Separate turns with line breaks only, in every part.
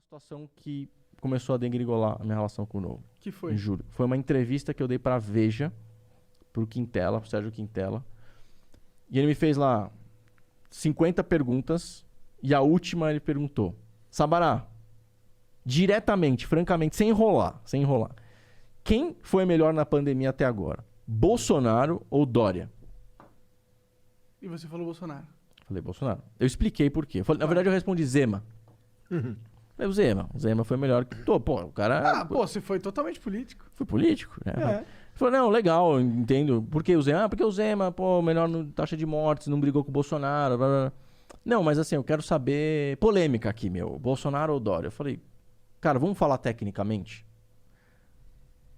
situação que começou a degringolar a minha relação com o Novo.
Que foi?
Juro. Foi uma entrevista que eu dei pra Veja, pro Quintela, pro Sérgio Quintela. E ele me fez lá 50 perguntas. E a última ele perguntou: Sabará, diretamente, francamente, sem enrolar. Quem foi melhor na pandemia até agora? Bolsonaro ou Dória?
E você falou Bolsonaro.
Falei Bolsonaro. Eu expliquei por quê. Na verdade eu respondi Zema. Falei, o Zema foi melhor que... Pô, o cara...
você foi totalmente político.
Foi político, né?
É.
Ele falou, não, legal, eu entendo. Por que o Zema? Porque o Zema, melhor no taxa de mortes, não brigou com o Bolsonaro, blá, blá. Não, mas assim, eu quero saber... Polêmica aqui, Bolsonaro ou Dória? Eu falei, cara, vamos falar tecnicamente?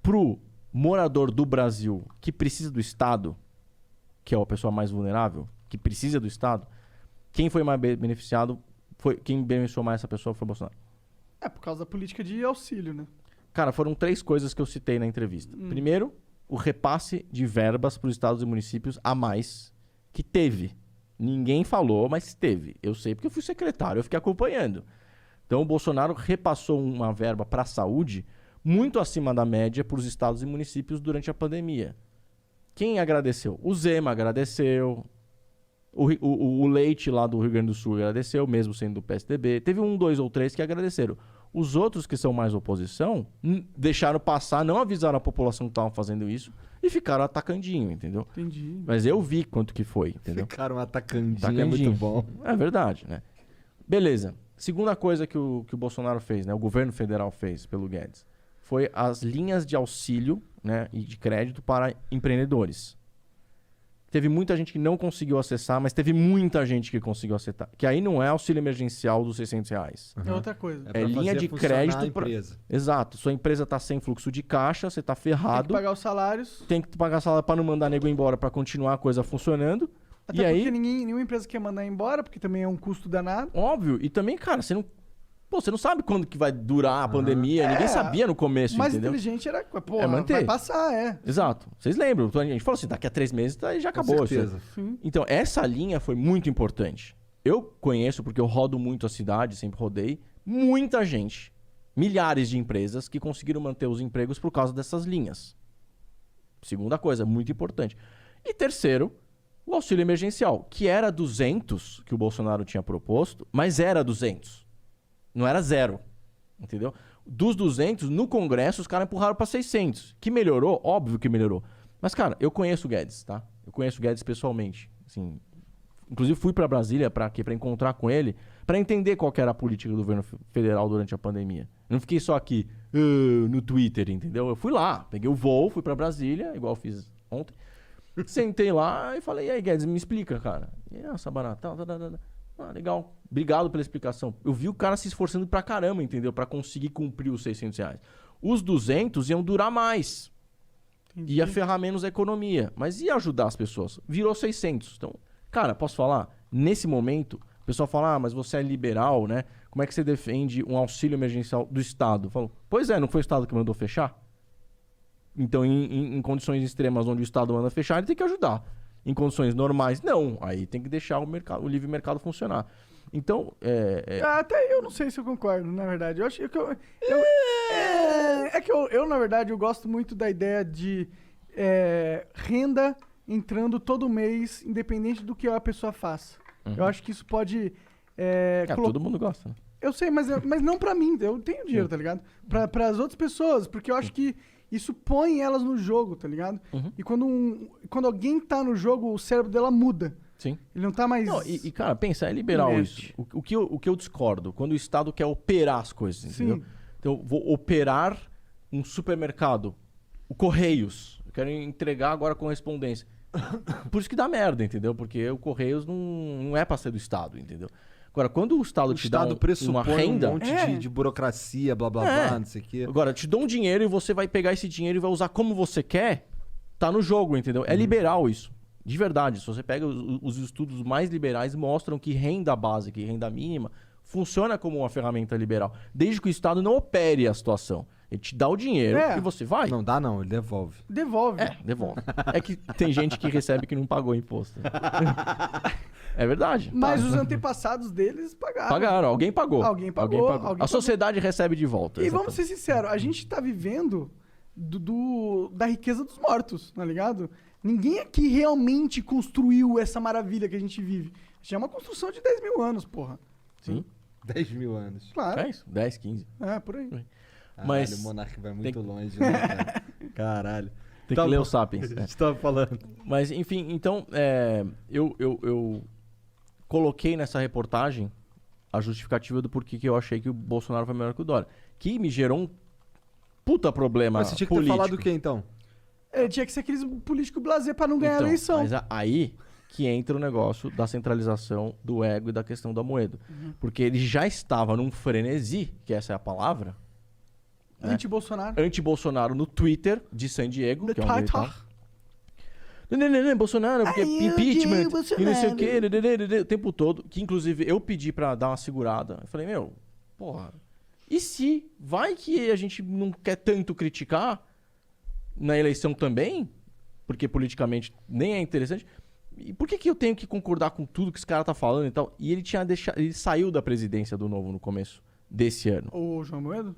Pro morador do Brasil que precisa do Estado, que é a pessoa mais vulnerável, que precisa do Estado, quem foi mais beneficiado, quem beneficiou mais essa pessoa foi o Bolsonaro.
É, por causa da política de auxílio, né?
Cara, foram 3 coisas que eu citei na entrevista. Primeiro, o repasse de verbas para os estados e municípios a mais que teve. Ninguém falou, mas teve. Eu sei porque eu fui secretário, eu fiquei acompanhando. Então o Bolsonaro repassou uma verba para a saúde muito acima da média para os estados e municípios durante a pandemia. Quem agradeceu? O Zema agradeceu. O Leite lá do Rio Grande do Sul agradeceu, mesmo sendo do PSDB. Teve 1, 2 ou 3 que agradeceram. Os outros que são mais oposição deixaram passar, não avisaram a população que estavam fazendo isso e ficaram atacandinho, entendeu?
Entendi.
Mas eu vi quanto que foi, entendeu?
Ficaram atacandinho, é muito bom.
É verdade, né? Beleza. Segunda coisa que o Bolsonaro fez, né? O governo federal fez pelo Guedes, foi as linhas de auxílio, né, e de crédito para empreendedores. Teve muita gente que não conseguiu acessar, mas teve muita gente que conseguiu acessar. Que aí não é auxílio emergencial dos R$600.
É outra coisa.
É
pra
linha
fazer
de
funcionar a
crédito
empresa.
Exato. Sua empresa tá sem fluxo de caixa, você tá
Tem
ferrado.
que pagar os salários.
Tem que pagar salário para não mandar nego embora, para continuar a coisa funcionando.
Até
e
porque
aí,
nenhuma empresa quer mandar embora, porque também é um custo danado.
óbvio. E também, cara, você não sabe quando que vai durar a pandemia. Ninguém sabia no começo,
O mais
entendeu?
inteligente era,
É manter.
vai passar,
Exato. Vocês lembram? Então, a gente falou assim, daqui a 3 meses já acabou.
Com certeza.
Sim.
Então, essa linha foi muito importante. Eu conheço, porque eu rodo muito a cidade, sempre rodei, muita gente, milhares de empresas que conseguiram manter os empregos por causa dessas linhas. Segunda coisa, muito importante. E terceiro, o auxílio emergencial, que era 200 que o Bolsonaro tinha proposto, mas era 200. Não era 0, entendeu? Dos 200, no Congresso, os caras empurraram para 600. Que melhorou? Óbvio que melhorou. Mas, cara, eu conheço o Guedes, tá? Eu conheço o Guedes pessoalmente. Assim, inclusive, fui para Brasília para encontrar com ele, para entender qual que era a política do governo federal durante a pandemia. Eu não fiquei só aqui no Twitter, entendeu? Eu fui lá, peguei o voo, fui para Brasília, igual eu fiz ontem. Sentei lá e falei, e aí, Guedes, me explica, cara. E Sabará, tal. Legal. Obrigado pela explicação. Eu vi o cara se esforçando pra caramba, entendeu? Pra conseguir cumprir os R$600. Os 200 iam durar mais.
Entendi.
Ia ferrar menos a economia. Mas ia ajudar as pessoas. Virou 600. Então, cara, posso falar? Nesse momento, o pessoal fala, mas você é liberal, né? Como é que você defende um auxílio emergencial do Estado? Eu falo, pois é, não foi o Estado que mandou fechar? Então, em condições extremas onde o Estado manda fechar, ele tem que ajudar. Em condições normais, não. Aí tem que deixar o livre mercado funcionar. Então,
Até eu não sei se eu concordo, na verdade. Eu acho que eu, na verdade, eu gosto muito da ideia de renda entrando todo mês, independente do que a pessoa faça. Eu acho que isso pode...
todo mundo gosta, né?
Eu sei, mas não pra mim. Eu tenho dinheiro, tá ligado? Pra as outras pessoas, porque eu acho que isso põe elas no jogo, tá ligado? E quando alguém tá no jogo, o cérebro dela muda.
Sim.
Ele não tá mais...
Não, cara, pensa, é liberal
inerte.
isso. O que eu discordo, quando o Estado quer operar as coisas, entendeu?
Sim.
Então, eu vou operar um supermercado, o Correios. Eu quero entregar agora correspondência. Por isso que dá merda, entendeu? Porque o Correios não é pra ser do Estado, entendeu? Agora, quando o Estado te dá uma
pressupõe
renda...
um monte de burocracia, blá, blá, blá, não sei o quê.
Agora, te dou um dinheiro e você vai pegar esse dinheiro e vai usar como você quer, tá no jogo, entendeu? É liberal isso. De verdade. Se você pega os estudos mais liberais, mostram que renda básica e renda mínima funciona como uma ferramenta liberal. Desde que o Estado não opere a situação. Ele te dá o dinheiro e você vai.
Não dá não, ele devolve.
Devolve.
Devolve. É que tem gente que recebe que não pagou imposto. É verdade.
Mas os antepassados deles pagaram.
Pagaram, alguém pagou.
Alguém pagou.
A sociedade recebe de volta.
E vamos ser sinceros, a gente tá vivendo da riqueza dos mortos, tá ligado? Ninguém aqui realmente construiu essa maravilha que a gente vive. Já é uma construção de 10 mil anos, porra.
Sim.
10 mil anos.
Claro.
É isso? 10, 15.
É, por aí.
Mas
o Monark vai muito longe, né, cara? Caralho.
Tem que ler o Sapiens.
A gente tava falando.
Mas, enfim, então, eu coloquei nessa reportagem a justificativa do porquê que eu achei que o Bolsonaro foi melhor que o Dória. Que me gerou um puta problema
Mas você tinha que
político.
ter falado o quê, então?
Ele tinha que ser aquele político blasé pra não ganhar a eleição.
Mas aí que entra o negócio da centralização do ego e da questão da moeda. Porque ele já estava num frenesi, que essa é a palavra, né?
Anti-Bolsonaro.
Anti-Bolsonaro no Twitter de San Diego,
No
que é onde ele tá.
Twitter.
Não, Bolsonaro, porque
Ai,
impeachment
Bolsonaro.
e não sei o quê, o tempo todo. Que inclusive eu pedi pra dar uma segurada. Eu falei, porra, e se vai que a gente não quer tanto criticar na eleição também? Porque politicamente nem é interessante. E por que eu tenho que concordar com tudo que esse cara tá falando e tal? E ele ele saiu da presidência do Novo no começo desse ano.
O João Moedo?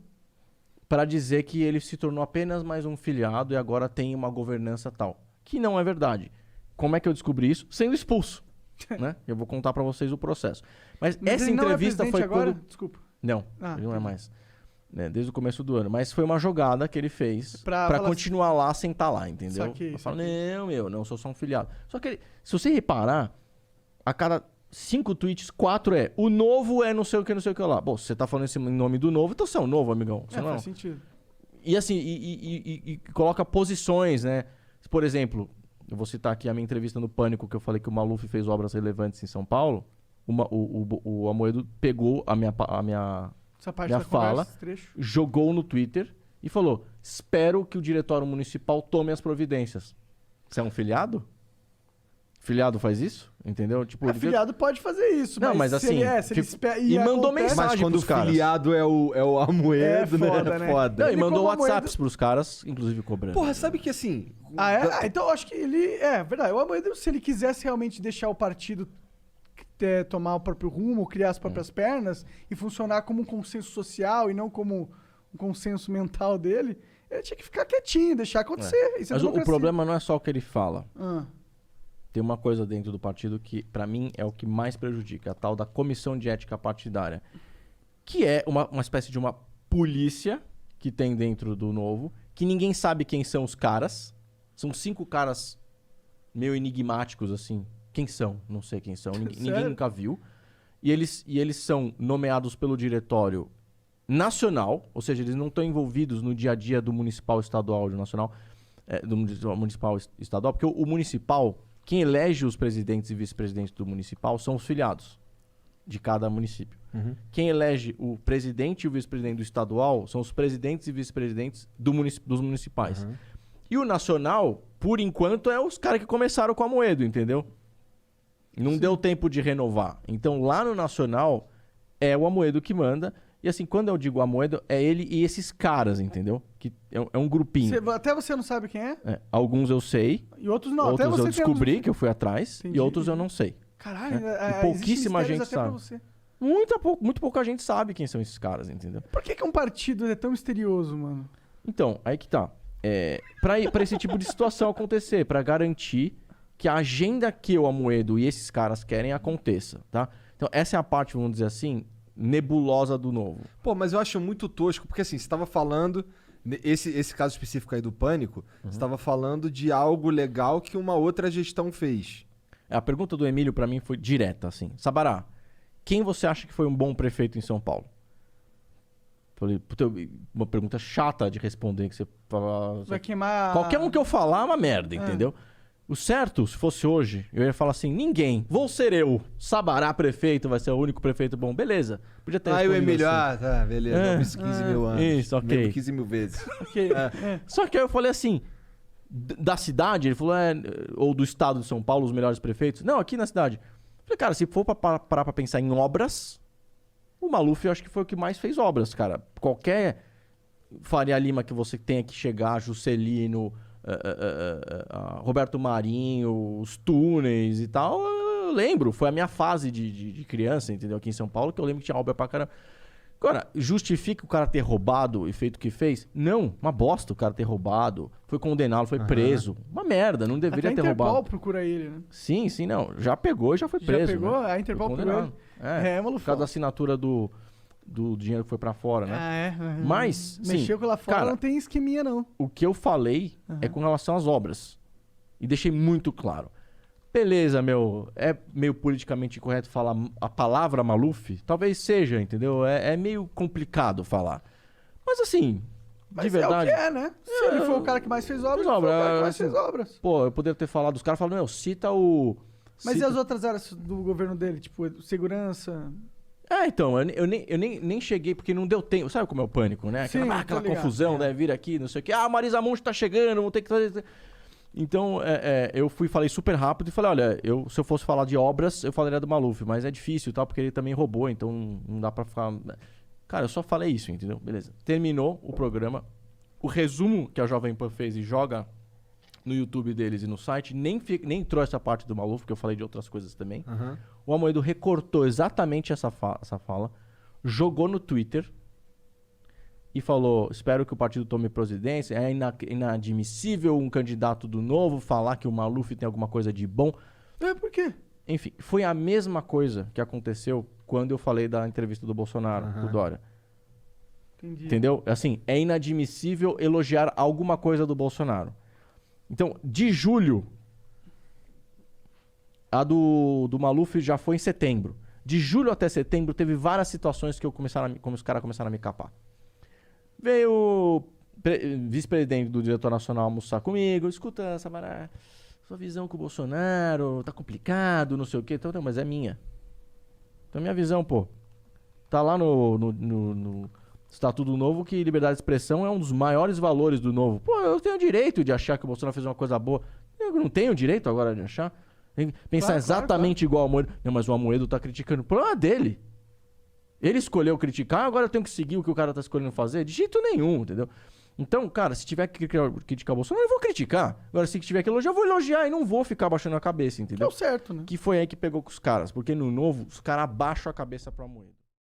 Para dizer que ele se tornou apenas mais um filiado e agora tem uma governança tal. Que não é verdade. Como é que eu descobri isso? Sendo expulso. Né? Eu vou contar pra vocês o processo. Mas essa
ele não é
entrevista
presidente
foi
agora?
quando...
Desculpa.
Não,
Ah,
ele não é
entendi.
mais. Né, desde o começo do ano. Mas foi uma jogada que ele fez
Pra
pra
falar
continuar lá sem estar lá, entendeu?
Saquei,
Eu falo,
saquei.
não, sou só um filiado. Só que, se você reparar, a cada 5 tweets, 4 é o novo é não sei o que lá. Bom, se você tá falando esse nome do novo, então você é o novo, amigão. Você não.
Faz sentido.
E assim, e coloca posições, né? Por exemplo, eu vou citar aqui a minha entrevista no Pânico, que eu falei que o Maluf fez obras relevantes em São Paulo. O Amoedo pegou a minha
Essa parte
minha
da
fala,
conversa, esse trecho.
jogou no Twitter e falou: espero que o diretório municipal tome as providências. Você é um filiado? Filiado faz isso? Entendeu? Tipo, ele
Filiado pode fazer isso,
Não, mas
se
assim,
ele espera,
e mandou
acontece-
mensagem
Mas quando o
pros caras.
filiado é o Amoedo,
É foda, né?
Foda.
Não, e
Ele
mandou
como
WhatsApps pros caras, inclusive cobrando.
Porra, sabe que assim...
Ah, é? Ah, então eu acho que ele... É, verdade. O Amoedo, se ele quisesse realmente deixar o partido tomar o próprio rumo, criar as próprias pernas e funcionar como um consenso social e não como um consenso mental dele, ele tinha que ficar quietinho, deixar acontecer. Isso é
Mas o
democracia.
problema não é só o que ele fala.
Ah,
Tem uma coisa dentro do partido que, pra mim, é o que mais prejudica. A tal da comissão de ética partidária. Que é uma espécie de uma polícia que tem dentro do Novo, que ninguém sabe quem são os caras. São 5 caras meio enigmáticos, assim. Quem são? Não sei quem são. Ninguém
Sério?
nunca viu. E eles são nomeados pelo diretório nacional, ou seja, eles não estão envolvidos no dia a dia do municipal, estadual, do nacional, do municipal estadual, porque o municipal, quem elege os presidentes e vice-presidentes do municipal são os filiados de cada município. Quem elege o presidente e o vice-presidente do estadual são os presidentes e vice-presidentes dos municipais. E o nacional, por enquanto, é os caras que começaram com a Amoedo, entendeu? Não deu tempo de renovar. Então, lá no nacional, é o Amoedo que manda. E assim, quando eu digo Amoedo, é ele e esses caras, entendeu? Que é um grupinho.
até você não sabe quem é?
Alguns eu sei,
E outros não. até
outros
você
eu
tem
descobri,
uns-
que eu fui atrás,
Entendi,
e outros eu não sei.
Caralho,
E pouquíssima
existem mistérios
gente
até pra
sabe.
você.
Muito pouca gente sabe quem são esses caras, entendeu?
Por que um partido é tão misterioso, mano?
Então, aí que tá. Pra esse tipo de situação acontecer, pra garantir que a agenda que o Amoedo e esses caras querem aconteça, tá? Então, essa é a parte, vamos dizer assim, nebulosa do Novo.
Pô, mas eu acho muito tosco, porque assim, você tava falando... Esse caso específico aí do Pânico, você tava falando de algo legal que uma outra gestão fez.
A pergunta do Emílio pra mim foi direta, assim. Sabará, quem você acha que foi um bom prefeito em São Paulo? Falei, puta, uma pergunta chata de responder, que você fala...
Vai queimar...
Qualquer um que eu falar é uma merda, entendeu? O certo, se fosse hoje, eu ia falar assim, ninguém, vou ser eu. Sabará prefeito, vai ser o único prefeito bom. Beleza. Podia ter
Aí o
respondido
Emílio,
assim.
tá, beleza.
É.
Eu fiz 15 mil anos.
Isso, ok.
Mesmo 15 mil vezes.
Ok.
Só que aí eu falei assim, da cidade, ele falou, ou do estado de São Paulo, os melhores prefeitos. Não, aqui na cidade. Eu falei, cara, se for pra parar pra pensar em obras, o Maluf eu acho que foi o que mais fez obras, cara. Qualquer Faria Lima que você tenha que chegar, Juscelino, Roberto Marinho, os túneis e tal, lembro, foi a minha fase de criança, entendeu? Aqui em São Paulo, que eu lembro que tinha Uber pra caramba. Agora, justifica o cara ter roubado e feito o que fez? Não, uma bosta o cara ter roubado. Foi condenado, foi preso. Uma merda, não deveria
Até
ter
a Interpol
roubado.
procura ele, né?
Sim, não. Já pegou e já foi preso.
Já pegou?
Né?
A Interpol
Foi
procurou ele.
condenado.
É,
Por
malufão.
causa da assinatura do dinheiro que foi pra fora, né?
Ah, é.
Mas,
Mexeu
sim,
com lá fora,
cara,
não tem esqueminha, não.
o que eu falei é com relação às obras. E deixei muito claro. Beleza, é meio politicamente incorreto falar a palavra Maluf? Talvez seja, entendeu? É meio complicado falar. Mas assim,
Mas
de verdade...
é o que é, né? Se ele for o cara que mais fez obras,
Fez
ele foi o
obra,
cara que mais
assim,
fez obras.
Pô, eu poderia ter falado, os caras falam, não, cita o...
Mas
cita...
e as outras áreas do governo dele? Tipo, segurança...
Então, eu nem cheguei porque não deu tempo. Sabe como é o pânico, né?
Sim,
Aquela
tô ligado,
confusão, né? Vir aqui, não sei o quê. Ah, Marisa Monte tá chegando, vou ter que fazer... Então, eu falei super rápido e falei, olha, se eu fosse falar de obras, eu falaria do Maluf, mas é difícil e tal, porque ele também roubou, então não dá pra ficar... Cara, eu só falei isso, entendeu? Beleza. Terminou o programa. O resumo que a Jovem Pan fez e joga no YouTube deles e no site, nem entrou essa parte do Maluf, porque eu falei de outras coisas também.
Uhum.
O Amoedo recortou exatamente essa fala, jogou no Twitter e falou, espero que o partido tome presidência, é inadmissível um candidato do Novo falar que o Maluf tem alguma coisa de bom.
Por quê?
Enfim, foi a mesma coisa que aconteceu quando eu falei da entrevista do Bolsonaro, do Dória.
Entendi.
Entendeu? Assim, é inadmissível elogiar alguma coisa do Bolsonaro. Então, de julho, a do Maluf já foi em setembro. De julho até setembro, teve várias situações que como os caras começaram a me capar. Veio o vice-presidente do diretor nacional almoçar comigo. Escuta, Samará, sua visão com o Bolsonaro tá complicado, não sei o quê. Então, não, mas é minha. Então, minha visão, pô. Tá lá no Estatuto do Novo que liberdade de expressão é um dos maiores valores do Novo. Pô, eu tenho o direito de achar que o Bolsonaro fez uma coisa boa. Eu não tenho direito agora de achar. Pensar exatamente igual ao Amoedo. Não, mas o Amoedo tá criticando. O problema é dele. Ele escolheu criticar, agora eu tenho que seguir o que o cara tá escolhendo fazer? De jeito nenhum, entendeu? Então, cara, se tiver que criticar o Bolsonaro, eu vou criticar. Agora, se tiver que elogiar, eu vou elogiar e não vou ficar abaixando a cabeça, entendeu?
Deu certo, né?
Que foi aí que pegou com os caras. Porque no Novo, os caras abaixam a cabeça pro Amoedo.